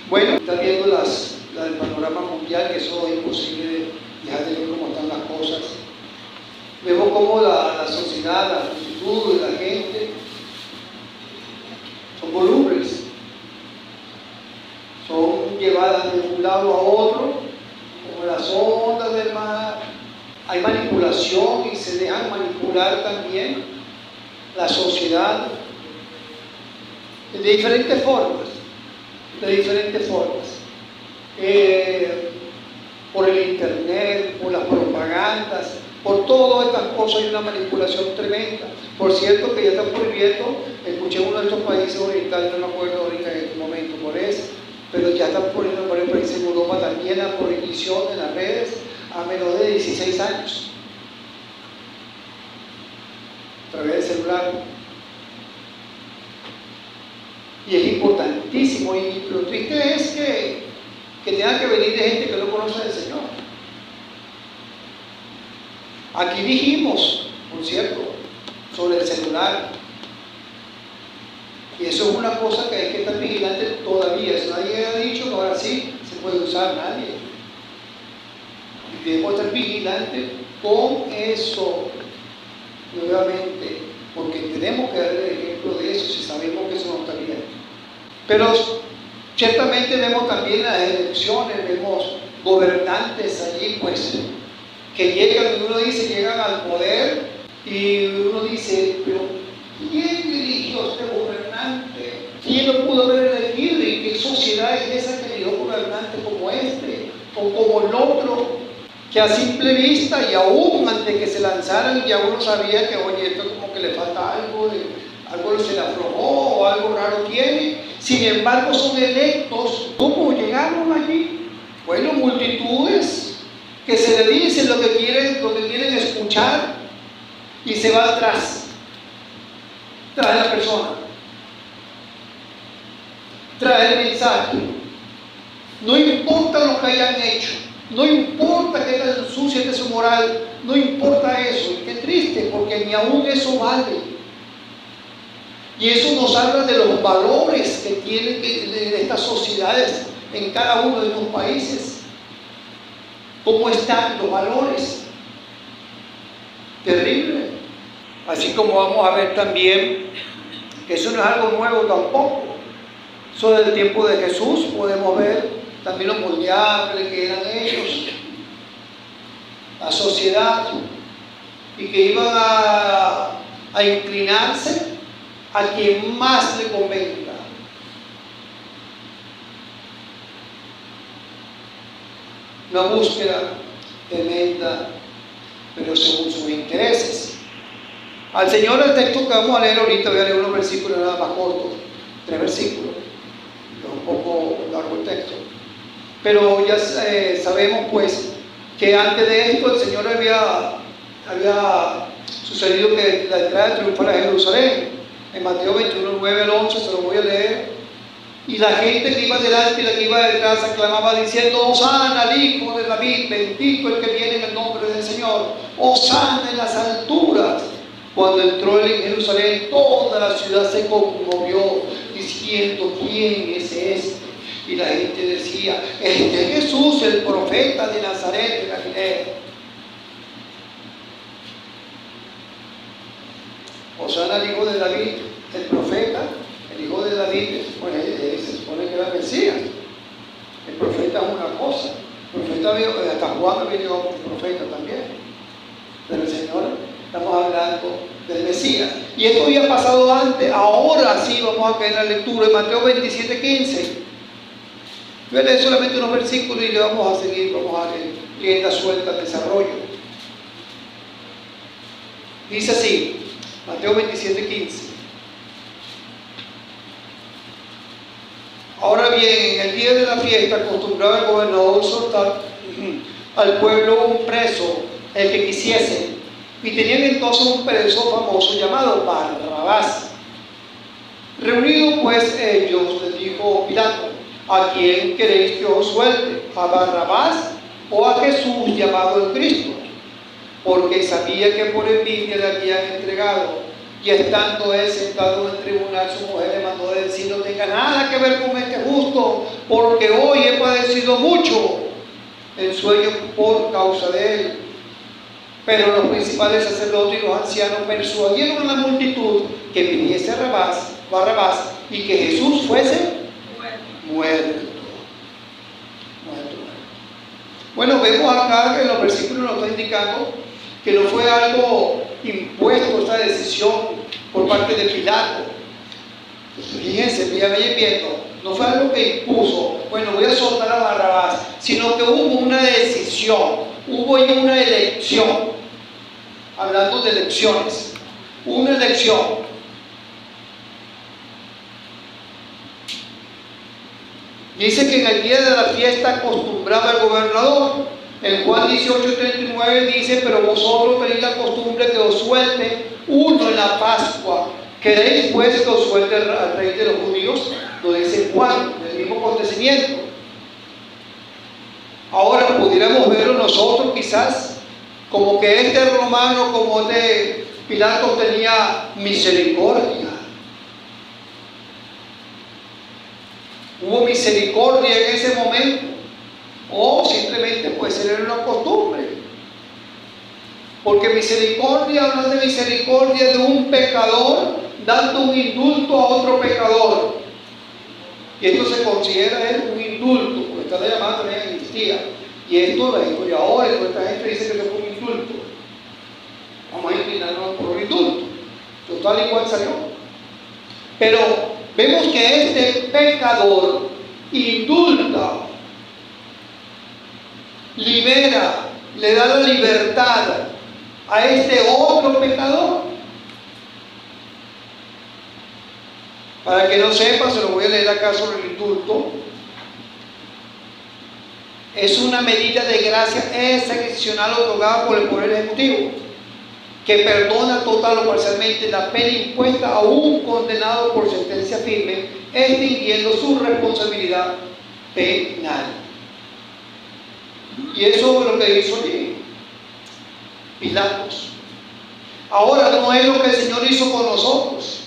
Bueno, está viendo el panorama mundial, que eso es imposible dejar de ver cómo están las cosas. Vemos cómo la sociedad, la multitud, la gente son volubles, son llevadas de un lado a otro, como las ondas del mar. Hay manipulación y se dejan manipular también la sociedad de diferentes formas, por el internet, por las propagandas, por todas estas cosas hay una manipulación tremenda. Por cierto que ya están prohibiendo, escuché uno de estos países orientales, no me acuerdo ahorita en este momento por eso, pero ya están poniendo en varios países en Europa también la prohibición de las redes a menos de 16 años, a través del celular. Y es importantísimo, y lo triste es que tenga que venir de gente que no conoce al Señor. Aquí dijimos, por cierto, sobre el celular, y eso es una cosa que hay que estar vigilante todavía. Si nadie ha dicho que ahora sí se puede usar, nadie. Y debemos estar vigilantes con eso, nuevamente, porque tenemos que dar el ejemplo de eso si sabemos que eso no está bien. Pero ciertamente vemos también las elecciones, vemos gobernantes allí, pues, que llegan, y uno dice, llegan al poder, y uno dice, pero ¿quién eligió a este gobernante? ¿Quién lo pudo haber elegido? ¿Y qué sociedad es esa que eligió gobernante como este, o como el otro? Que a simple vista, y aún antes que se lanzaran, ya uno sabía que, oye, esto como que le falta algo, algo se le aflojó, o algo raro tiene. Sin embargo, son electos. ¿Cómo llegaron allí? Bueno, multitudes que se le dicen lo que quieren escuchar, y se va tras de la persona, tras el mensaje. No importa lo que hayan hecho, no importa que tan sucia esté su moral, no importa eso. Y qué triste, porque ni aún eso vale. Y eso nos habla de los valores que tienen de estas sociedades en cada uno de estos países. ¿Cómo están los valores? Terrible. Así como vamos a ver también que eso no es algo nuevo tampoco. Eso del tiempo de Jesús podemos ver también lo moldeables que eran ellos, la sociedad, y que iban a inclinarse a quien más le convenga. Una búsqueda tremenda, pero según sus intereses. Al Señor, el texto que vamos a leer ahorita, voy a leer unos versículos nada más cortos, 3 versículos, es un poco largo el texto, pero ya sabemos pues que antes de esto el Señor había sucedido que la entrada triunfal a Jerusalén, en Mateo 21, 9 al 11, se lo voy a leer. Y la gente que iba delante y la que iba detrás aclamaba diciendo: Hosana al Hijo de David, bendito el que viene en el nombre del Señor, Hosana en las alturas. Cuando entró él en Jerusalén, toda la ciudad se conmovió, diciendo: ¿quién es este? Y la gente decía: este es Jesús, el profeta de Nazaret de Galilea. Hosana al Hijo de David, el profeta, el Hijo de David, se supone que era el Mesías. El profeta es una cosa. El profeta, hasta Juan había llegado como profeta también. Pero el Señor, estamos hablando del Mesías. Y esto había pasado antes. Ahora sí vamos a caer en la lectura de Mateo 27, 15. Voy a leer solamente unos versículos y le vamos a seguir, vamos a leer rienda suelta al desarrollo. Dice así, Mateo 27, 15. Ahora bien, en el día de la fiesta acostumbraba el gobernador soltar al pueblo un preso, el que quisiese, y tenían entonces un preso famoso llamado Barrabás. Reunidos pues ellos, les dijo Pilato: ¿a quién queréis que os suelte? ¿A Barrabás o a Jesús llamado el Cristo? Porque sabía que por envidia le habían entregado. Y estando él sentado en el tribunal, su mujer le mandó decir: no tenga nada que ver con este justo, porque hoy he padecido mucho en sueño por causa de él. Pero los principales sacerdotes y los ancianos persuadieron a la multitud que viniese Barrabás y que Jesús fuese muerto. Bueno, vemos acá que en los versículos nos está indicando que no fue algo impuesto esta decisión por parte de Pilato. Fíjense, ya vayan viendo, no fue algo que impuso, bueno, voy a soltar a Barrabás, sino que hubo una decisión, hubo una elección. Hablando de elecciones, una elección. Dice que en el día de la fiesta acostumbraba el gobernador. En Juan 18:39 dice, pero vosotros tenéis la costumbre que os suelte uno en la Pascua. ¿Queréis pues que os suelte al rey de los judíos? Lo dice Juan, del mismo acontecimiento. Ahora pudiéramos verlo nosotros quizás como que este romano, como este Pilato, tenía misericordia. Hubo misericordia en ese momento, o simplemente puede ser una costumbre. Porque misericordia, habla de misericordia de un pecador dando un indulto a otro pecador. Y esto se considera un indulto, porque está la llamada también amnistía. Y esto la historia ahora, esta gente dice que es un indulto. Vamos a inclinarnos por un indulto. Total igual salió. Pero vemos que este pecador indulta, libera, le da la libertad a este otro pecador. Para que no sepa, se lo voy a leer acá sobre el indulto. Es una medida de gracia excepcional otorgada por el Poder Ejecutivo, que perdona total o parcialmente la pena impuesta a un condenado por sentencia firme, extinguiendo su responsabilidad penal. Y eso es lo que hizo allí Pilatos. Ahora no es lo que el Señor hizo con nosotros.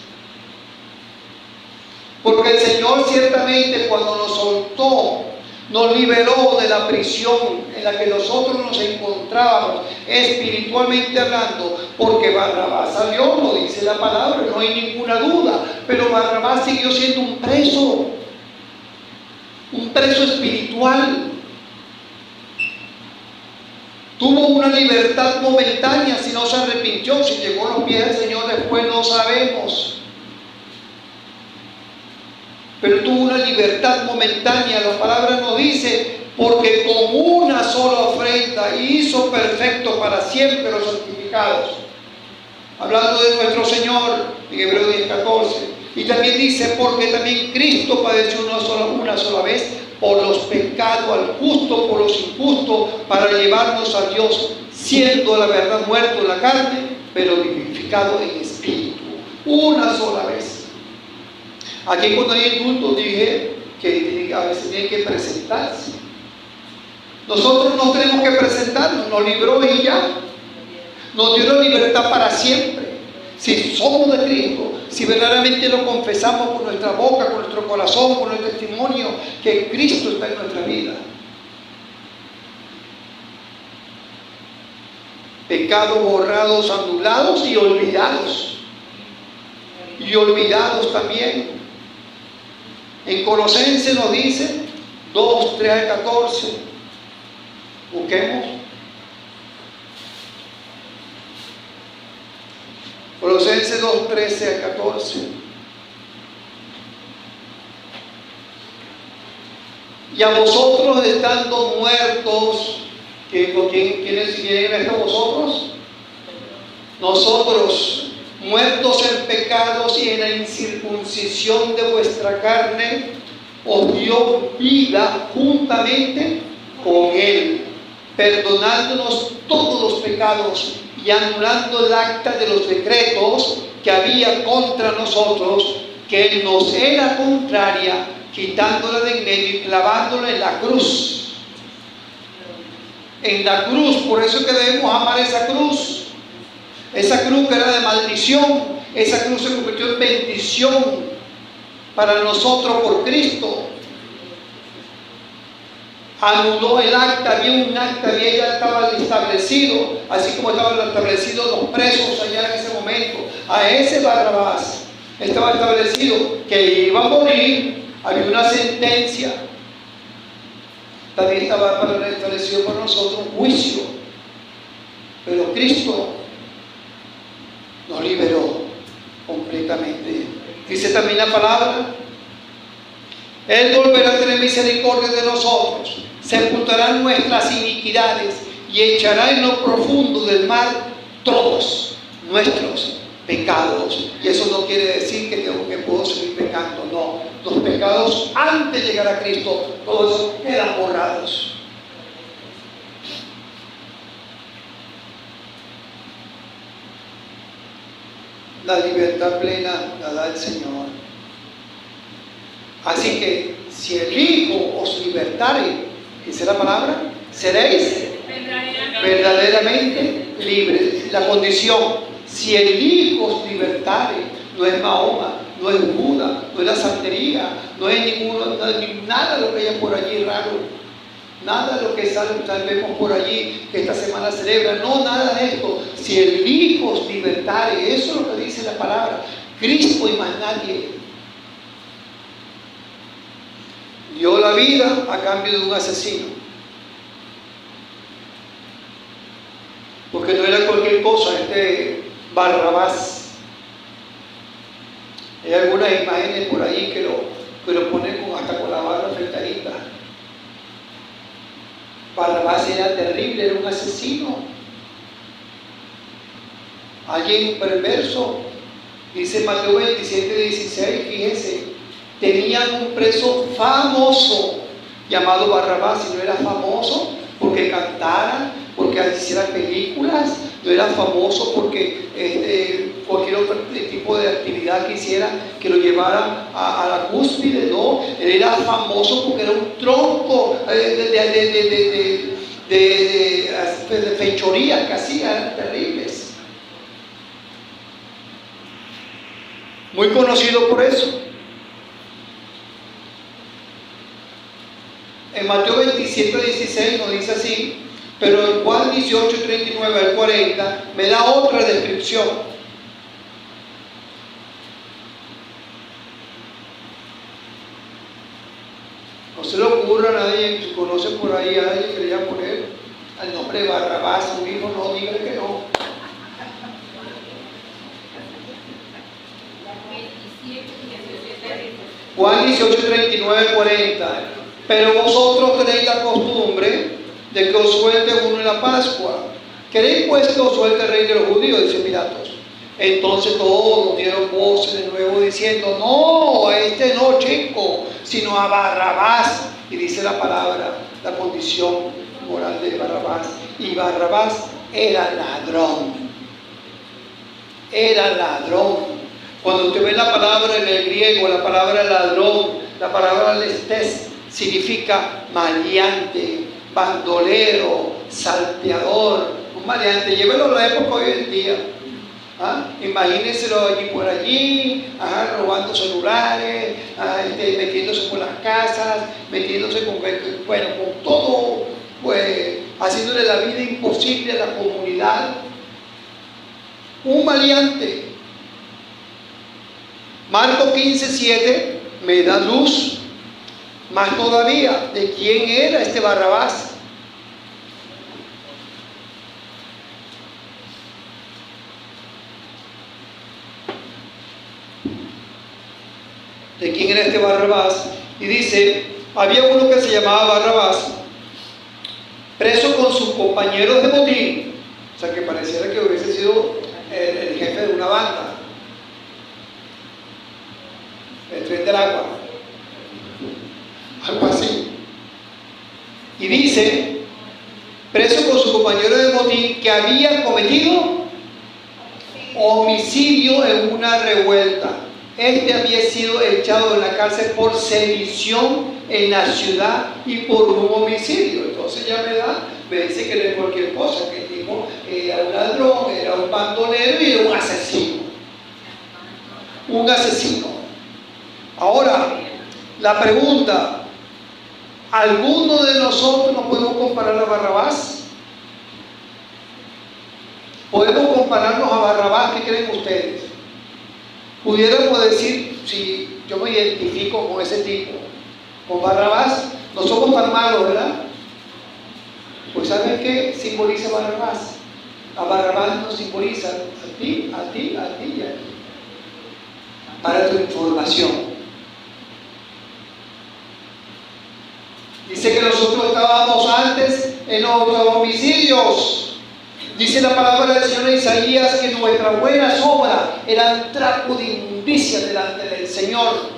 Porque el Señor ciertamente cuando nos soltó, nos liberó de la prisión en la que nosotros nos encontrábamos, espiritualmente hablando, porque Barrabás salió, lo dice la palabra, no hay ninguna duda, pero Barrabás siguió siendo un preso espiritual. Tuvo una libertad momentánea, si no se arrepintió, si llegó a los pies del Señor después no sabemos. Pero tuvo una libertad momentánea. La palabra nos dice, porque con una sola ofrenda hizo perfecto para siempre los santificados. Hablando de nuestro Señor, en Hebreos 10:14. Y también dice, porque también Cristo padeció una sola vez por los pecados, al justo por los injustos, para llevarnos a Dios, siendo la verdad muerto en la carne, pero vivificado en espíritu. Una sola vez. Aquí cuando hay indulto dije que a veces tiene que presentarse. Nosotros no tenemos que presentarnos, nos libró y ya. Nos dio la libertad para siempre. Si somos de Cristo, si verdaderamente lo confesamos con nuestra boca, con nuestro corazón, con el testimonio que Cristo está en nuestra vida. Pecados borrados, anulados y olvidados. Y olvidados también. En Colosenses nos dice 2, 3 al 14. Busquemos. Colosenses 2, 13 al 14. Y a vosotros estando muertos, ¿quiénes vienen a vosotros? Nosotros, muertos en pecados y en la incircuncisión de vuestra carne, os dio vida juntamente con Él, perdonándonos todos los pecados y anulando el acta de los decretos que había contra nosotros, que nos era contraria, quitándola de en medio y clavándola en la cruz. En la cruz, por eso que debemos amar esa cruz. Esa cruz que era de maldición, esa cruz se convirtió en bendición para nosotros por Cristo. anuló el acta, había un acta, ya estaba establecido, así como estaban establecidos los presos allá en ese momento. A ese Barrabás estaba establecido que iba a morir, había una sentencia. También estaba establecido para nosotros un juicio, pero Cristo nos liberó completamente. Dice también la palabra: Él volverá a tener misericordia de nosotros, sepultará nuestras iniquidades y echará en lo profundo del mar todos nuestros pecados. Y eso no quiere decir que puedo seguir pecando, no. Los pecados antes de llegar a Cristo, todos quedan borrados. La libertad plena la da el Señor. Así que si el Hijo os libertare, dice la palabra, seréis verdaderamente libres. La condición: si el Hijo os libertare, no es Mahoma, no es Buda, no es la santería, no es nada de lo que hay por allí raro, nada de lo que vemos por allí que esta semana celebra, no, nada de esto. Si el Hijo os libertare, eso es lo que dice la palabra. Cristo y más nadie dio la vida a cambio de un asesino, porque no era cualquier cosa este Barrabás. Hay algunas imágenes por ahí que lo ponen hasta con la barba afeitadita. Barrabás era terrible, era un asesino, alguien perverso. Dice Mateo 27:16, fíjense, tenían un preso famoso llamado Barrabás, y no era famoso porque cantara, porque hiciera películas, no era famoso porque cualquier otro tipo de actividad que hiciera que lo llevara a la cúspide, no. Él era famoso porque era un tronco de fechorías que hacía, eran terribles. Muy conocido por eso. En Mateo 27:16 nos dice así, pero en Juan 18:39 al 40 me da otra descripción. No se le ocurra a nadie, si conoce por ahí a alguien que le llama poner al nombre de Barrabás a un hijo, no diga que no. Juan 18:39 40. Pero vosotros tenéis la costumbre de que os suelte uno en la Pascua. ¿Queréis pues que os suelte el rey de los judíos? Dice Pilatos. Entonces todos dieron voces de nuevo diciendo: no, a este no, chico, sino a Barrabás. Y dice la palabra, la condición moral de Barrabás. Y Barrabás era ladrón. Era ladrón. Cuando usted ve la palabra en el griego, la palabra ladrón, la palabra lestes, significa maleante, bandolero, salteador. Un maleante, llévelo a la época hoy en día. Imagínenselo allí por allí, robando celulares, metiéndose por las casas, metiéndose con todo, pues haciéndole la vida imposible a la comunidad. Un maleante. Marcos 15:7 me da luz más todavía de quién era este Barrabás. De quién era este Barrabás. Y dice, había uno que se llamaba Barrabás, preso con sus compañeros de botín. O sea, que pareciera que hubiese sido el jefe de una banda. El tren del agua, algo así. Y dice, preso con su compañero de botín, que había cometido homicidio en una revuelta. Este había sido echado de la cárcel por sedición en la ciudad y por un homicidio. Entonces ya me dice que no es cualquier cosa, que el tipo era un ladrón, era un bandolero y era un asesino. Un asesino. Ahora, la pregunta, ¿Alguno de nosotros nos podemos comparar a Barrabás? ¿Podemos compararnos a Barrabás? ¿Qué creen ustedes? Pudiéramos decir, si yo me identifico con ese tipo, con Barrabás, no somos tan malos, ¿verdad? Pues ¿saben qué simboliza Barrabás? A Barrabás nos simboliza a ti, a ti, a ti y a ti. Para tu información. Dice que nosotros estábamos antes en los homicidios. Dice la palabra del Señor en Isaías que nuestras buenas obras eran trapo de inmundicia delante del Señor.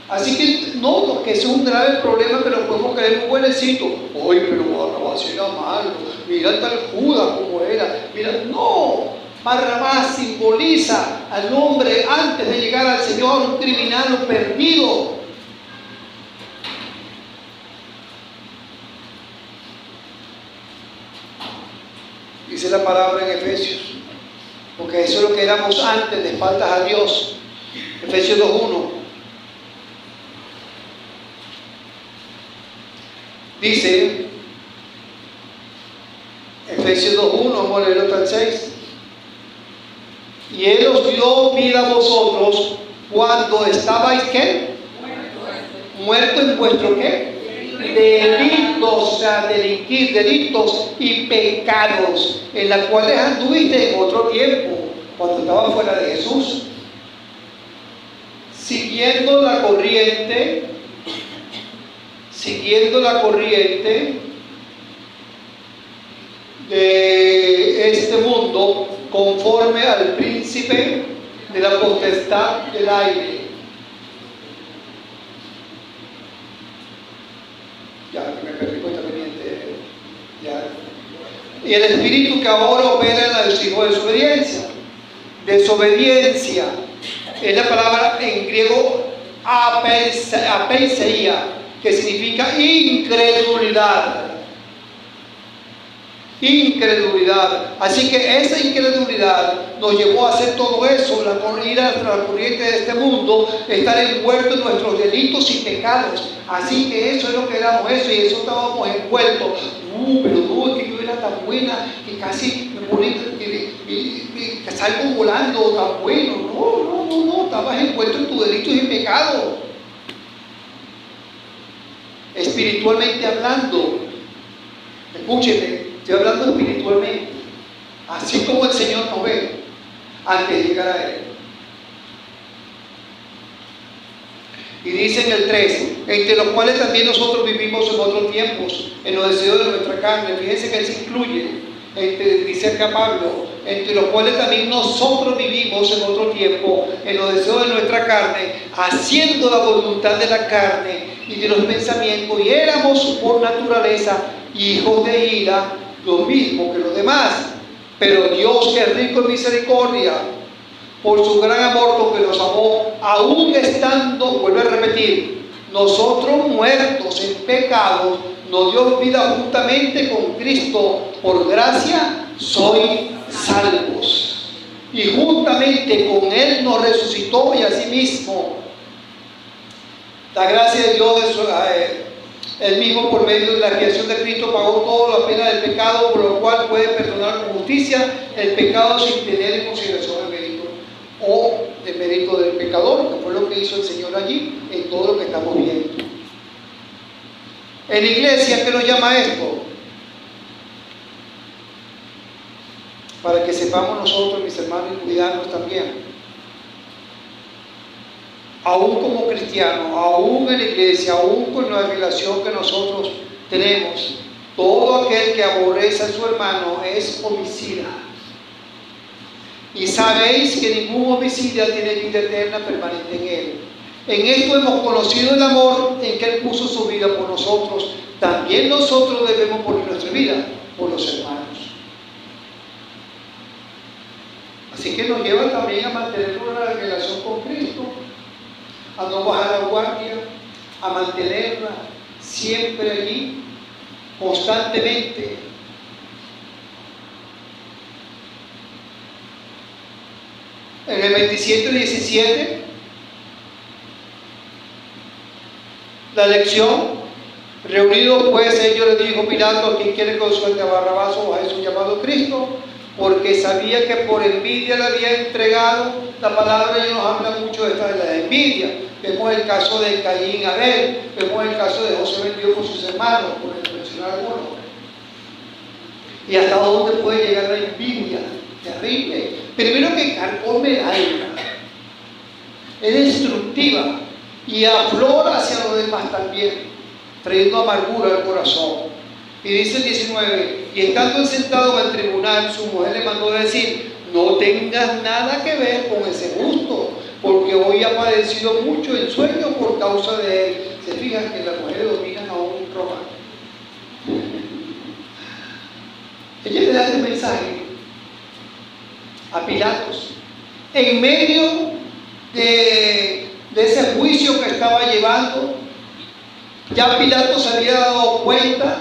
Así que no, que es un grave problema que lo podemos creer muy buenecito. Ay, pero Barrabás era malo. Mira tal Judas como era. Mira, no. Barrabás simboliza al hombre antes de llegar al Señor, un criminal, un perdido. Dice la palabra en Efesios, porque eso es lo que éramos antes de faltas a Dios. Efesios 2:1 dice, Efesios 2:1, vamos a leerlo hasta el 6. Y Él os dio vida a vosotros cuando estabais, ¿qué? Muerto en vuestro, ¿qué? Delitos, o sea, delinquir, delitos y pecados, en las cuales anduviste en otro tiempo, cuando estaba fuera de Jesús, siguiendo la corriente de este mundo, conforme al príncipe de la potestad del aire. Ya, que me perdí, está pendiente. Ya. Y el espíritu que ahora opera en los hijos de desobediencia. Desobediencia es la palabra en griego apeiseia, que significa incredulidad. Incredulidad. Así que esa incredulidad nos llevó a hacer todo eso, la corrida tras la corriente de este mundo, estar envueltos en nuestros delitos y pecados. Así que eso es lo que éramos, eso, y eso estábamos envueltos. Pero no, es que yo era tan buena que casi me ponía, que salgo volando, tan bueno. No, estabas envuelto en tus delitos y pecados. Espiritualmente hablando, escúcheme, estoy hablando espiritualmente, así como el Señor nos ve antes de llegar a Él. Y dice en el 3, entre los cuales también nosotros vivimos en otros tiempos, en los deseos de nuestra carne. Fíjense que Él se incluye, dice acá Pablo, entre los cuales también nosotros vivimos en otro tiempo, en los deseos de nuestra carne, haciendo la voluntad de la carne y de los pensamientos, y éramos por naturaleza hijos de ira, lo mismo que los demás. Pero Dios, que es rico en misericordia, por su gran amor con que nos amó, aún estando, vuelvo a repetir, nosotros muertos en pecados, nos dio vida juntamente con Cristo. Por gracia sois salvos. Y juntamente con Él nos resucitó, y asimismo la gracia de Dios, Él mismo por medio de la expiación de Cristo pagó toda la pena del pecado, por lo cual puede perdonar con justicia el pecado sin tener en consideración el mérito o el mérito del pecador, que fue lo que hizo el Señor allí en todo lo que estamos viendo. En la iglesia, ¿qué nos llama esto? Para que sepamos nosotros, mis hermanos, y cuidarnos también. Aún como cristianos, aún en la iglesia, aún con la relación que nosotros tenemos, todo aquel que aborrece a su hermano es homicida. Y sabéis que ningún homicida tiene vida eterna permanente en él. En esto hemos conocido el amor en que Él puso su vida por nosotros. También nosotros debemos poner nuestra vida por los hermanos. Así que nos lleva también a mantener una relación con Cristo, a no bajar la guardia, a mantenerla siempre allí, constantemente. En el 27:17 la lección. Reunidos pues, ellos le dijo Pilato: ¿quién quiere que suelte a Barrabás o a Jesús llamado Cristo? Porque sabía que por envidia le había entregado. La palabra de Dios nos habla mucho de la envidia. Vemos el caso de Caín y Abel, vemos el caso de José vendido por sus hermanos, por mencionar algunos. Y hasta dónde puede llegar la envidia, terrible. Primero que carcome el alma, es destructiva y aflora hacia los demás también, trayendo amargura al corazón. Y dice el 19: y estando sentado en el tribunal, su mujer le mandó decir: no tengas nada que ver con ese justo, porque hoy ha padecido mucho en sueño por causa de él. Se fijan que las mujeres dominan a un romano. Ella le da el mensaje a Pilatos en medio de ese juicio que estaba llevando. Ya Pilatos se había dado cuenta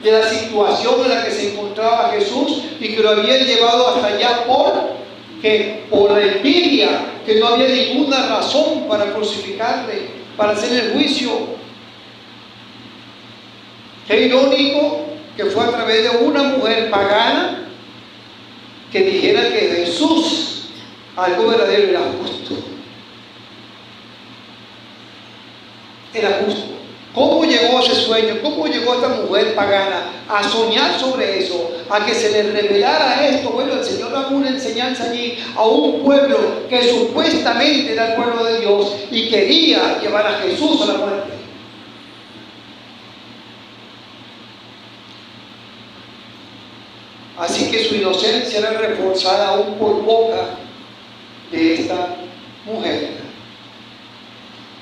de la situación en la que se encontraba Jesús y que lo habían llevado hasta allá por la envidia, que no había ninguna razón para crucificarle, para hacer el juicio. Qué irónico que fue a través de una mujer pagana que dijera que Jesús, algo verdadero, era justo. Era justo. ¿Cómo llegó ese sueño? ¿Cómo llegó esta mujer pagana a soñar sobre eso? A que se le revelara esto. Bueno, el Señor daba una enseñanza allí a un pueblo que supuestamente era el pueblo de Dios y quería llevar a Jesús a la muerte. Así que su inocencia era reforzada aún por boca de esta mujer.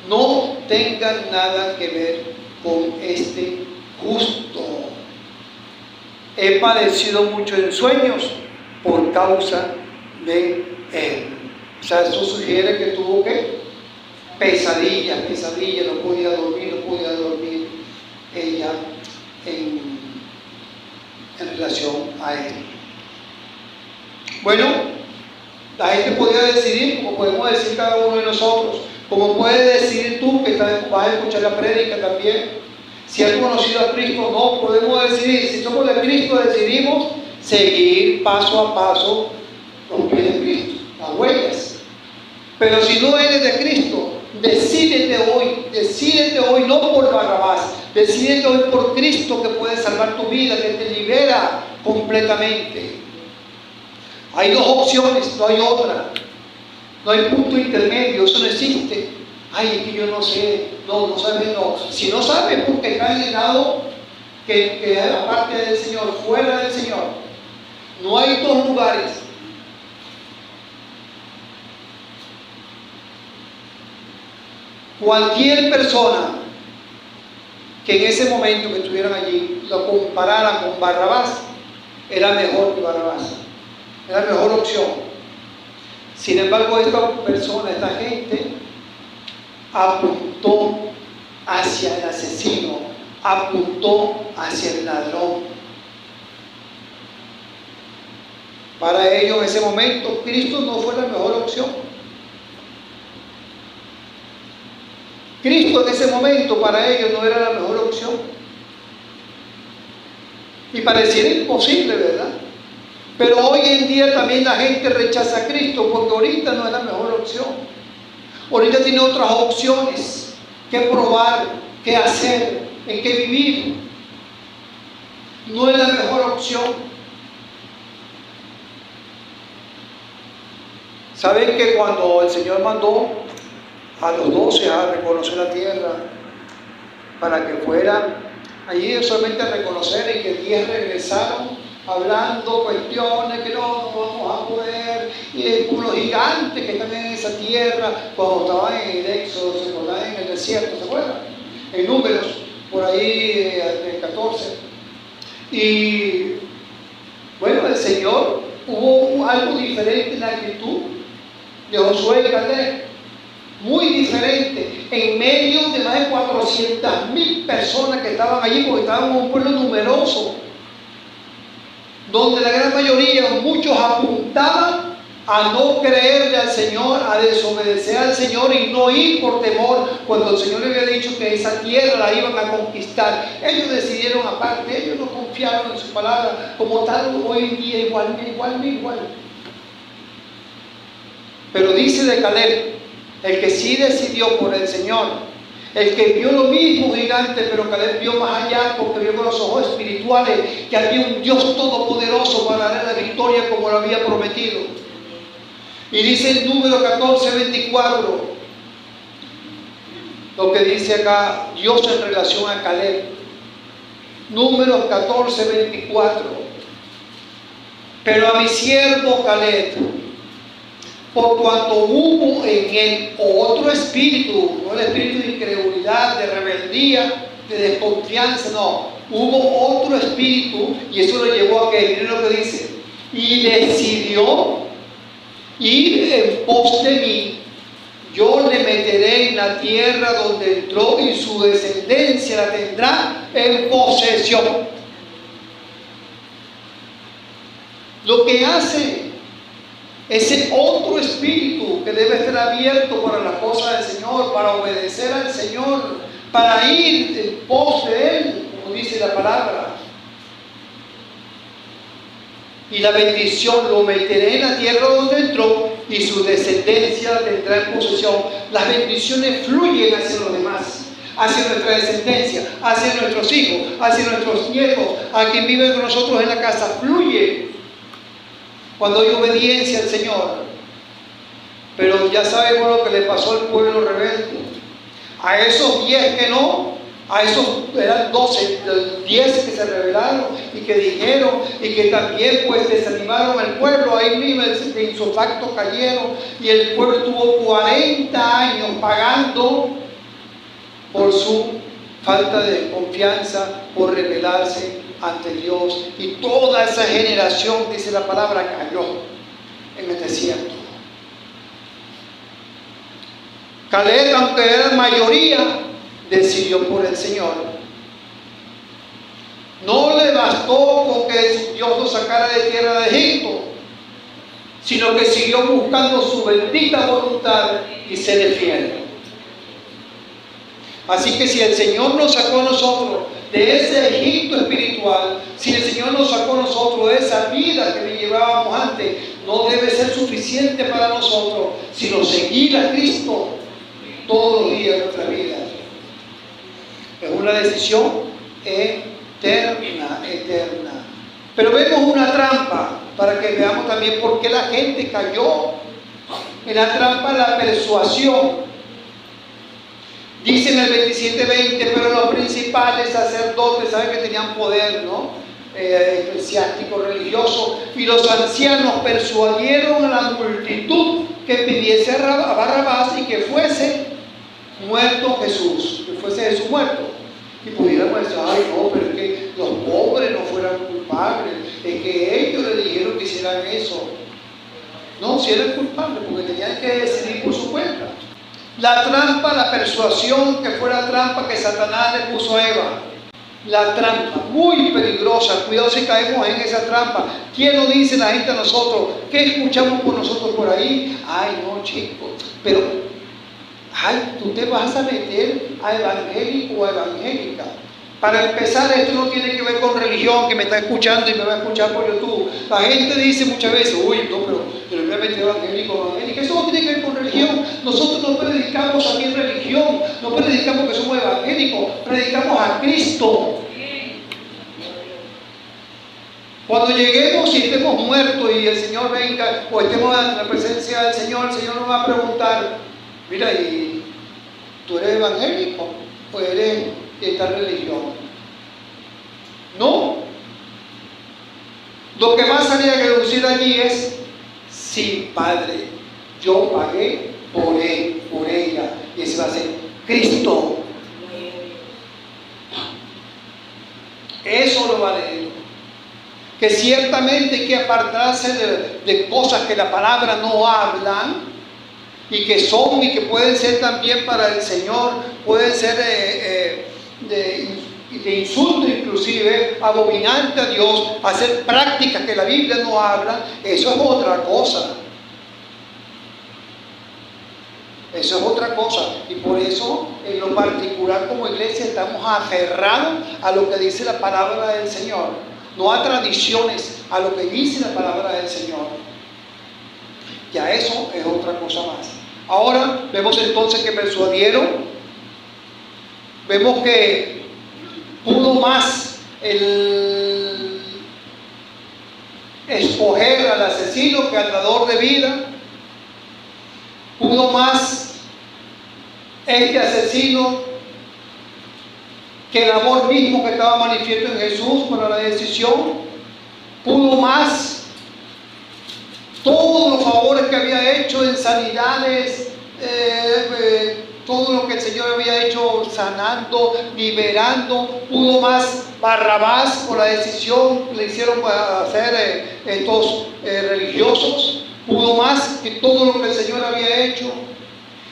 No tengan nada que ver con este justo. He padecido mucho en sueños por causa de él. O sea, esto sugiere que tuvo que pesadillas, no podía dormir ella en relación a él. Bueno, la gente podía decidir, como podemos decir cada uno de nosotros, como puedes decidir tú que vas a escuchar la prédica también, si has conocido a Cristo o no. Podemos decidir, si somos de Cristo, decidimos seguir paso a paso los pies de Cristo, las huellas. Pero si no eres de Cristo, decídete hoy no por Barrabás, decídete hoy por Cristo, que puede salvar tu vida, que te libera completamente. Hay dos opciones, no hay otra. No hay punto intermedio, eso no existe. Ay, es que yo no sé, no sabes, no. Si no sabes, porque está en el lado que es aparte del Señor, fuera del Señor. No hay dos lugares. Cualquier persona que en ese momento que estuvieran allí lo compararan con Barrabás, era mejor que Barrabás, era la mejor opción. Sin embargo, esta persona, esta gente, apuntó hacia el asesino, apuntó hacia el ladrón. Para ellos en ese momento, Cristo no fue la mejor opción. Cristo en ese momento para ellos no era la mejor opción. Y pareciera imposible, ¿verdad? Pero hoy en día también la gente rechaza a Cristo porque ahorita no es la mejor opción. Ahorita tiene otras opciones que probar, que hacer, en que vivir. No es la mejor opción. ¿Saben que cuando el Señor mandó a los 12 a reconocer la tierra para que fueran allí solamente a reconocer y que 10 regresaron hablando cuestiones que no vamos a poder, y con los gigantes que están en esa tierra cuando estaban en el Éxodo, se acuerdan, en el desierto, ¿se acuerdan? En Números, por ahí en 14. Y bueno, el Señor, hubo algo diferente en la actitud de Josué y Caleb, muy diferente, en medio de más de 400,000 personas que estaban allí, porque estaban un pueblo numeroso, donde la gran mayoría, muchos apuntaban a no creerle al Señor, a desobedecer al Señor y no ir por temor, cuando el Señor le había dicho que esa tierra la iban a conquistar. Ellos decidieron aparte, ellos no confiaron en su palabra, como tal hoy en día igual. Pero dice de Caleb, el que sí decidió por el Señor, el que vio lo mismo gigante, pero Caleb vio más allá porque vio con los ojos espirituales que había un Dios todopoderoso para dar la victoria como lo había prometido. Y dice el número 14:24, lo que dice acá Dios en relación a Caleb. Números 14:24. Pero a mi siervo Caleb, por cuanto hubo en él otro espíritu, no el espíritu de incredulidad, de rebeldía, de desconfianza, no, hubo otro espíritu, y eso lo llevó a que, miren lo que dice, y decidió ir en pos de mí. Yo le meteré en la tierra donde entró y su descendencia la tendrá en posesión. Lo que hace ese otro espíritu que debe estar abierto para las cosas del Señor, para obedecer al Señor, para ir en pos de Él, como dice la palabra. Y la bendición lo meteré en la tierra donde entró y su descendencia tendrá en posesión. Las bendiciones fluyen hacia los demás, hacia nuestra descendencia, hacia nuestros hijos, hacia nuestros nietos, a quien vive con nosotros en la casa. Fluye cuando hay obediencia al Señor. Pero ya sabemos lo que le pasó al pueblo rebelde. A esos 10 que no, a esos eran 12, 10 que se rebelaron y que dijeron y que también pues desanimaron al pueblo, ahí mismo de insofacto cayeron y el pueblo tuvo 40 años pagando por su falta de confianza, por rebelarse ante Dios, y toda esa generación, dice la palabra, cayó en el desierto. Caleb, aunque era mayoría, decidió por el Señor. No le bastó con que Dios lo sacara de tierra de Egipto, sino que siguió buscando su bendita voluntad y se defiende. Así que si el Señor nos sacó a nosotros de ese Egipto espiritual, si el Señor nos sacó a nosotros de esa vida que llevábamos antes, no debe ser suficiente para nosotros, sino seguir a Cristo todos los días de nuestra vida. Es una decisión eterna. Pero vemos una trampa para que veamos también por qué la gente cayó en la trampa de la persuasión. Dice en el 27:20, pero los principales sacerdotes, saben que tenían poder, ¿no? Eclesiástico, religioso, y los ancianos persuadieron a la multitud que pidiese a Barrabás y que fuese muerto Jesús, que fuese Jesús muerto. Y pudiéramos decir, ay no, pero es que los pobres no fueran culpables, es que ellos le dijeron que hicieran eso. No, si eran culpables, porque tenían que decidir por su cuenta. La trampa, la persuasión, que fue la trampa que Satanás le puso a Eva. La trampa, muy peligrosa. Cuidado si caemos en esa trampa. ¿Quién nos dice la gente a nosotros? ¿Qué escuchamos por nosotros por ahí? Ay, no, chicos, pero ay, tú te vas a meter a evangélico o a evangélica. Para empezar, esto no tiene que ver con religión, que me está escuchando y me va a escuchar por YouTube. La gente dice muchas veces, uy, no, pero yo me voy a meter evangélico o evangélica. Eso no tiene que ver con religión. Nosotros no predicamos aquí en religión, no predicamos que somos evangélicos, predicamos a Cristo. Cuando lleguemos y estemos muertos y el Señor venga, o estemos en la presencia del Señor, el Señor nos va a preguntar, mira, ¿y tú eres evangélico o eres de esta religión? No. Lo que va a salir a reducir allí es, sí, Padre, yo pagué por él, por ella, y ese va a ser Cristo. Eso lo va a leer. Que ciertamente hay que apartarse de cosas que la palabra no hablan, y que son y que pueden ser también para el Señor, pueden ser de insulto inclusive, abominante a Dios, hacer prácticas que la Biblia no habla. Eso es otra cosa. Eso es otra cosa. Y por eso, en lo particular como iglesia, estamos aferrados a lo que dice la palabra del Señor. No a tradiciones, a lo que dice la palabra del Señor. Ya eso es otra cosa más. Ahora vemos entonces que persuadieron. Vemos que pudo más el escoger al asesino que al dador de vida. Pudo más este asesino que el amor mismo que estaba manifiesto en Jesús para la decisión. Pudo más todos los favores que había hecho en sanidades, todo lo que el Señor había hecho sanando, liberando. Pudo más Barrabás por la decisión que le hicieron para hacer estos religiosos. Pudo más que todo lo que el Señor había hecho.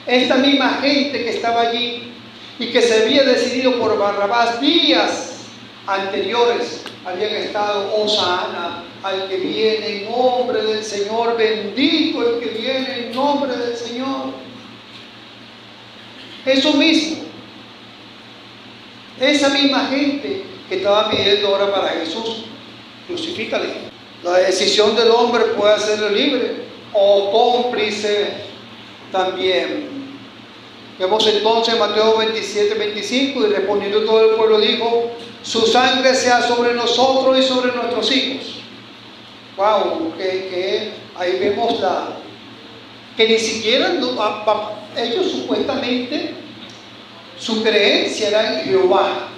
Esta misma gente que estaba allí y que se había decidido por Barrabás días anteriores, habían estado: Hosana al que viene en nombre del Señor, bendito el que viene en nombre del Señor. Eso mismo, esa misma gente que estaba pidiendo ahora para Jesús: crucifícale. La decisión del hombre puede hacerlo libre o cómplice también. Vemos entonces Mateo 27, 25, y respondiendo todo el pueblo dijo: su sangre sea sobre nosotros y sobre nuestros hijos. Wow, que ahí vemos que ni siquiera ellos supuestamente su creencia era en Jehová.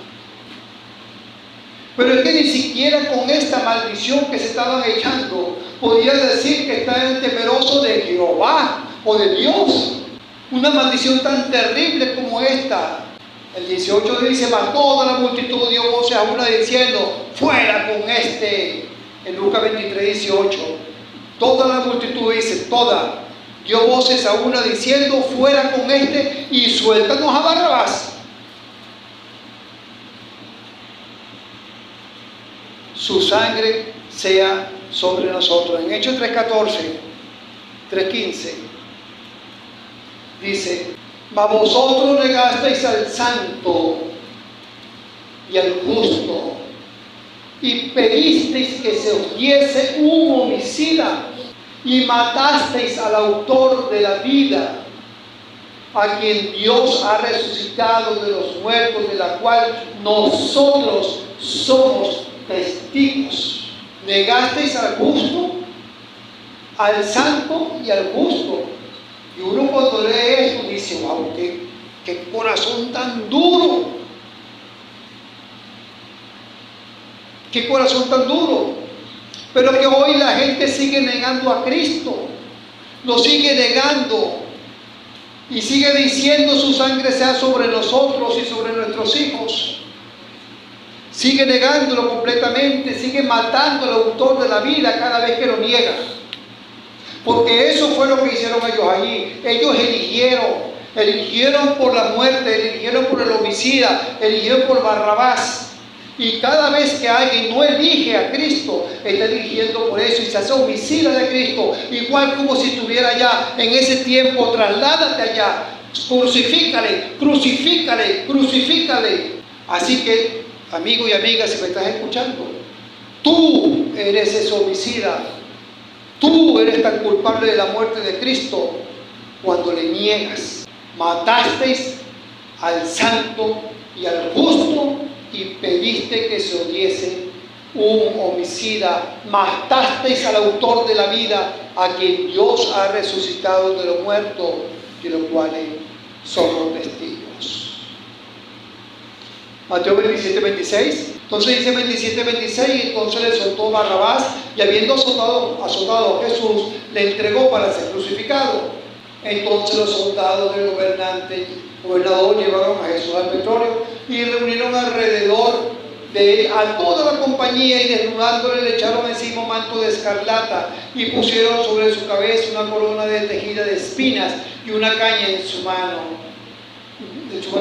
Pero es que ni siquiera con esta maldición que se estaban echando podían decir que estaban temerosos de Jehová o de Dios. Una maldición tan terrible como esta. El 18 dice: mas toda la multitud dio voces a una diciendo: fuera con este. En Lucas 23, 18. Toda la multitud dice, toda, dio voces a una diciendo: fuera con este y suéltanos a Barrabás. Su sangre sea sobre nosotros. En Hechos 3:14, 3:15 dice: mas vosotros negasteis al santo y al justo, y pedisteis que se os diese un homicida, y matasteis al autor de la vida, a quien Dios ha resucitado de los muertos, de la cual nosotros somos testigos. Negasteis al justo, al santo y al justo. Y uno cuando lee esto dice: wow, qué corazón tan duro. Qué corazón tan duro. Pero que hoy la gente sigue negando a Cristo. Lo sigue negando. Y sigue diciendo: su sangre sea sobre nosotros y sobre nuestros hijos. Sigue negándolo completamente. Sigue matando al autor de la vida cada vez que lo niega. Porque eso fue lo que hicieron ellos allí. Ellos eligieron por la muerte, eligieron por el homicida, eligieron por Barrabás. Y cada vez que alguien no elige a Cristo, está eligiendo por eso y se hace homicida de Cristo. Igual como si estuviera allá en ese tiempo: trasládate allá, crucifícale, crucifícale, crucifícale. Así que, amigo y amiga, si me estás escuchando, tú eres ese homicida. Tú eres tan culpable de la muerte de Cristo cuando le niegas. Matasteis al santo y al justo y pediste que se os diese un homicida. Matasteis al autor de la vida, a quien Dios ha resucitado de los muertos, de los cuales somos testigos. Mateo 27, 26. Entonces dice 27, 26, y entonces le soltó Barrabás, y habiendo azotado a Jesús, le entregó para ser crucificado. Entonces los soldados del gobernador llevaron a Jesús al pretorio y reunieron alrededor de él a toda la compañía, y desnudándole le echaron encima un manto de escarlata y pusieron sobre su cabeza una corona de tejida de espinas y una caña en su mano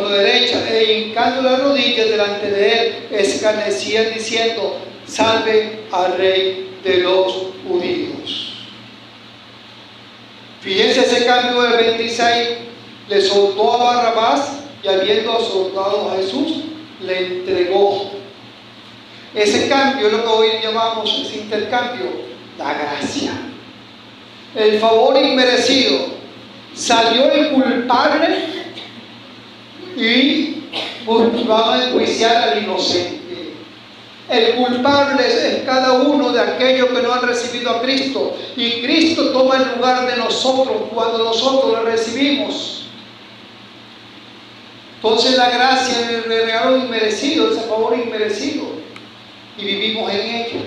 derecha, e hincando las rodillas delante de él, escarnecían diciendo: salve al Rey de los judíos. Fíjense ese cambio del 26 Le soltó a Barrabás y habiendo soltado a Jesús, le entregó. Ese cambio es lo que hoy llamamos ese intercambio, la gracia. El favor inmerecido. Salió el culpable y van a enjuiciar al inocente. El culpable es cada uno de aquellos que no han recibido a Cristo. Y Cristo toma el lugar de nosotros cuando nosotros lo recibimos. Entonces la gracia es el regalo inmerecido, ese favor inmerecido. Y vivimos en ella.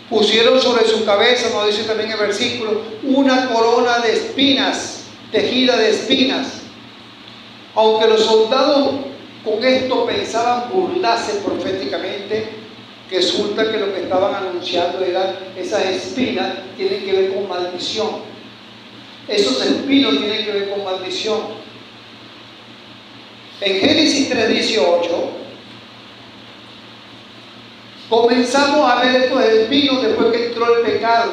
Pusieron sobre su cabeza, nos dice también el versículo, una corona de espinas, tejida de espinas. Aunque los soldados con esto pensaban burlarse proféticamente, que resulta que lo que estaban anunciando eran esas espinas, tienen que ver con maldición. Esos espinos tienen que ver con maldición. En Génesis 3:18 comenzamos a ver estos espinos después que entró el pecado.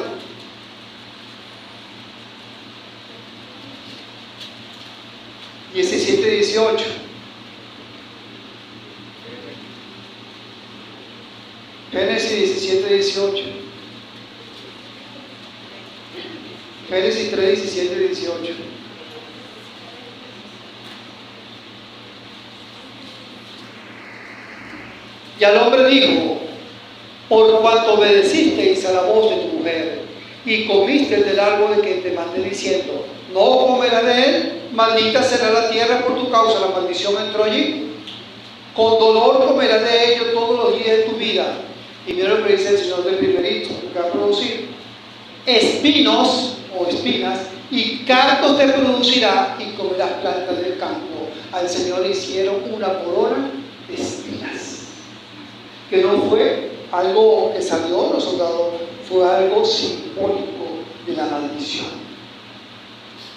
Génesis 17:18. Génesis 17:18. Génesis 3:17-18. Y al hombre dijo: por cuanto obedecisteis a la voz de tu mujer y comiste del árbol de que te mandé diciendo, no comerás de él, maldita será la tierra por tu causa, la maldición entró allí. Con dolor comerás de ello todos los días de tu vida. Y mira lo que dice el Señor del primerito, que va a producir espinos o espinas, y cardos te producirá, y comerás plantas del campo. Al Señor le hicieron una corona de espinas, que no fue algo que salió de los soldados, fue algo simbólico de la maldición.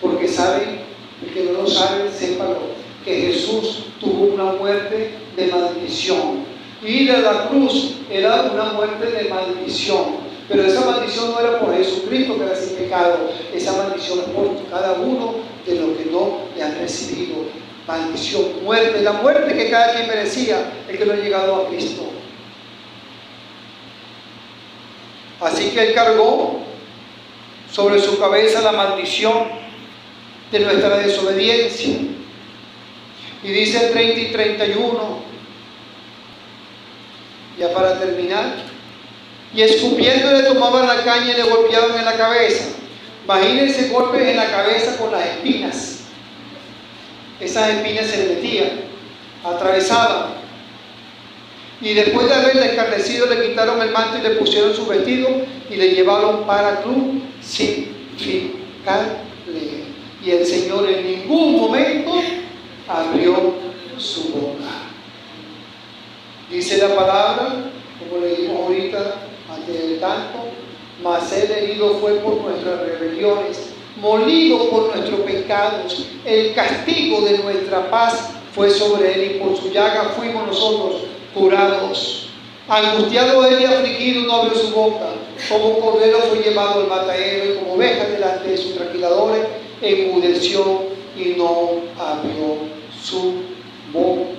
Porque saben, el que no lo sabe, sépalo, que Jesús tuvo una muerte de maldición. Ir a la cruz era una muerte de maldición. Pero esa maldición no era por Jesucristo, que era sin pecado. Esa maldición es por cada uno de los que no le han recibido. Maldición, muerte, la muerte que cada quien merecía, el que no ha llegado a Cristo. Así que Él cargó sobre su cabeza la maldición de nuestra desobediencia. Y dice el 30 y 31, ya para terminar, y escupiendo le tomaban la caña y le golpeaban en la cabeza. Imagínense golpes en la cabeza con las espinas. Esas espinas se le metían, atravesaban. Y después de haberle escarnecido, le quitaron el manto y le pusieron su vestido y le llevaron para crucificarle. Y el Señor en ningún momento abrió su boca. Dice la palabra, como leímos ahorita antes del canto, mas Él herido fue por nuestras rebeliones, molido por nuestros pecados, el castigo de nuestra paz fue sobre Él y por su llaga fuimos nosotros curados. Angustiado Él y afligido no abrió su boca, como cordero fue llevado al matadero y como oveja delante de sus trasquiladores enmudeció y no abrió su boca.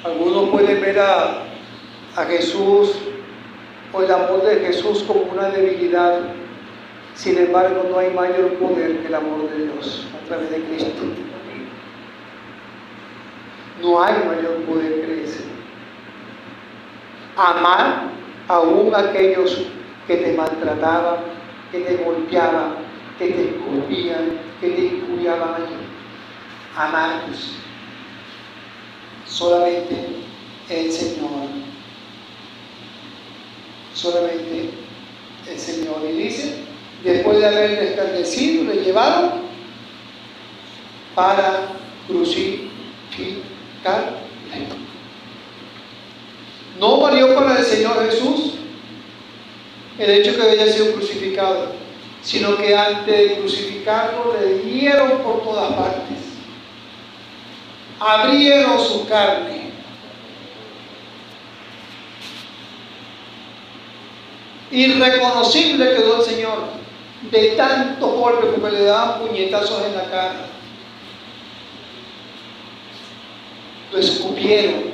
Algunos pueden ver a Jesús o el amor de Jesús como una debilidad. Sin embargo, no hay mayor poder que el amor de Dios a través de Cristo. No hay mayor poder que ese. Amar aún a aquellos que te maltrataban, que te golpeaban, que te escupían, que te injuriaban allí. Amarlos. Solamente el Señor. Solamente el Señor. Y dice, después de haberle escarnecido, le llevaron para crucificarle. No valió para el Señor Jesús el hecho que había sido crucificado, sino que antes de crucificarlo le dieron por todas partes. Abrieron su carne. Irreconocible quedó el Señor de tantos golpes, porque le daban puñetazos en la cara. Lo escupieron.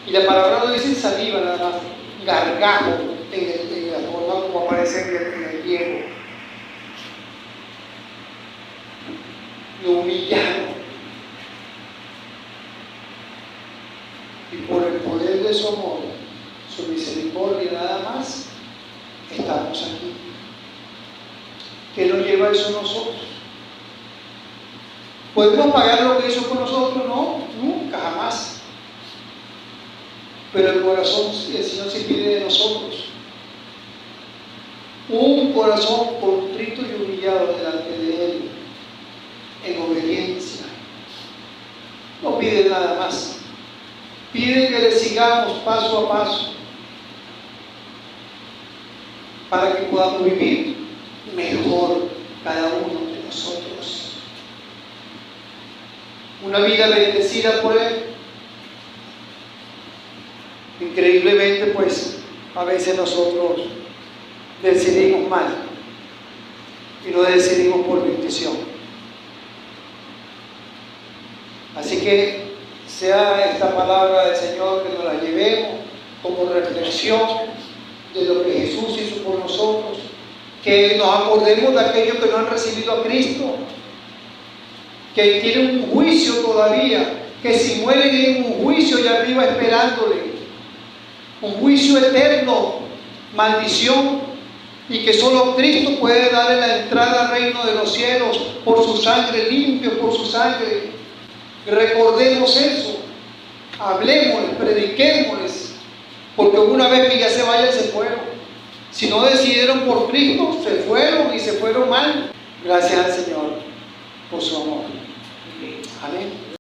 Y la palabra no dice saliva, nada más, gargajo en la forma como aparece en el griego. Lo humillaron. Y por el poder de su amor, su misericordia nada más, estamos aquí. ¿Qué nos lleva a eso a nosotros? ¿Podemos pagar lo que hizo con nosotros? No, nunca, jamás. Pero el corazón, el Señor se pide de nosotros. Un corazón contrito y humillado delante de Él, en obediencia. No pide nada más. Pide que le sigamos paso a paso para que podamos vivir mejor cada uno de nosotros. Una vida bendecida por Él. Increíblemente, pues, a veces nosotros decidimos mal y no decidimos por bendición. Así que sea esta palabra del Señor que nos la llevemos como reflexión de lo que Jesús hizo por nosotros, que nos acordemos de aquellos que no han recibido a Cristo, que tienen un juicio todavía, que si mueren en un juicio allá arriba esperándole, un juicio eterno, maldición, y que solo Cristo puede darle la entrada al reino de los cielos por su sangre, limpio por su sangre. Recordemos eso, hablemosles, prediquémosles, porque una vez que ya se vayan, se fueron. Si no decidieron por Cristo, se fueron y se fueron mal. Gracias al Señor por su amor. Amén.